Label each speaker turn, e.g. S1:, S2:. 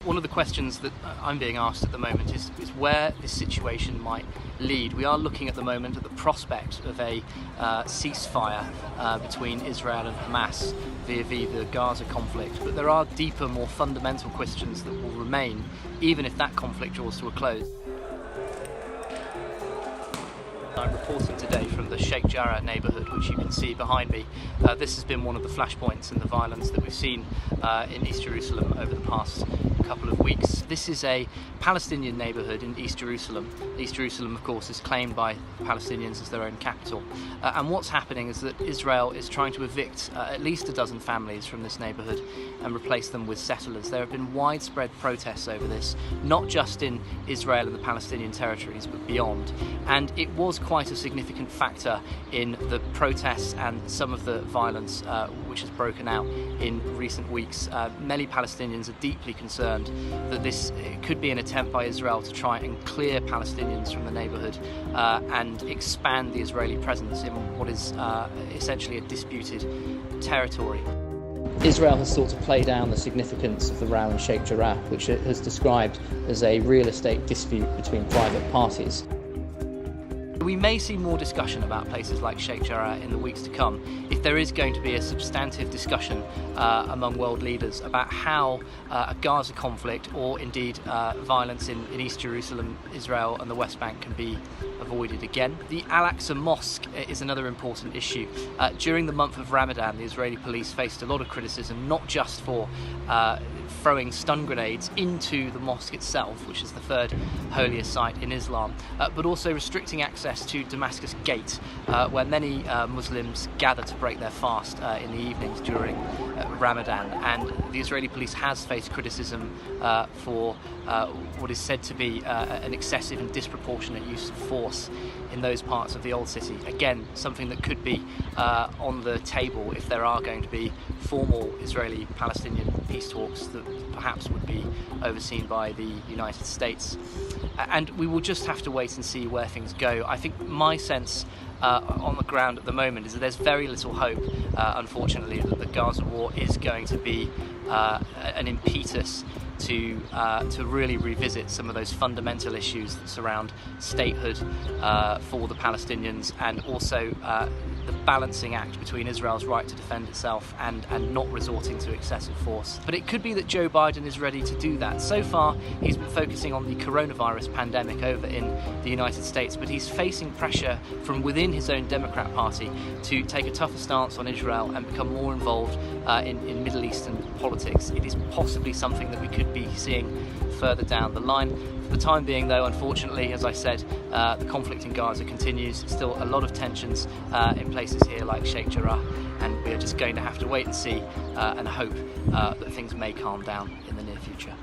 S1: One of the questions that I'm being asked at the moment is where this situation might lead. We are looking at the moment at the prospect of a ceasefire between Israel and Hamas via the Gaza conflict, but there are deeper, more fundamental questions that will remain even if that conflict draws to a close. I'm reporting today from the Sheikh Jarrah neighbourhood, which you can see behind me. This has been one of the flashpoints in the violence that we've seen in East Jerusalem over the past couple of weeks. This is a Palestinian neighbourhood in East Jerusalem. East Jerusalem, of course, is claimed by Palestinians as their own capital. And what's happening is that Israel is trying to evict at least a dozen families from this neighbourhood and replace them with settlers. There have been widespread protests over this, not just in Israel and the Palestinian territories, but beyond. And it was quite a significant factor in the protests and some of the violence which has broken out in recent weeks. Many Palestinians are deeply concerned that this could be an attempt by Israel to try and clear Palestinians from the neighbourhood and expand the Israeli presence in what is essentially a disputed territory. Israel has sought to play down the significance of the row in Sheikh Jarrah, which it has described as a real estate dispute between private parties. We may see more discussion about places like Sheikh Jarrah in the weeks to come if there is going to be a substantive discussion among world leaders about how a Gaza conflict or indeed violence in East Jerusalem, Israel and the West Bank can be avoided again. The Al-Aqsa Mosque is another important issue. During the month of Ramadan, the Israeli police faced a lot of criticism, not just for throwing stun grenades into the mosque itself, which is the third holiest site in Islam, but also restricting access to Damascus Gate, where many Muslims gather to break their fast in the evenings during Ramadan. And the Israeli police has faced criticism for what is said to be an excessive and disproportionate use of force in those parts of the old city. Again, something that could be on the table if there are going to be formal Israeli-Palestinian peace talks that perhaps would be overseen by the United States. And we will just have to wait and see where things go. I think my sense on the ground at the moment is that there's very little hope, unfortunately, that the Gaza war is going to be an impetus to really revisit some of those fundamental issues that surround statehood for the Palestinians, and also the balancing act between Israel's right to defend itself and not resorting to excessive force. But it could be that Joe Biden is ready to do that. So far, he's been focusing on the coronavirus pandemic over in the United States, but he's facing pressure from within his own Democrat Party to take a tougher stance on Israel and become more involved in Middle Eastern politics. It is possibly something that we could be seeing further down the line. For the time being, though, unfortunately, as I said, the conflict in Gaza continues. Still a lot of tensions in places here like Sheikh Jarrah, and we are just going to have to wait and see and hope that things may calm down in the near future.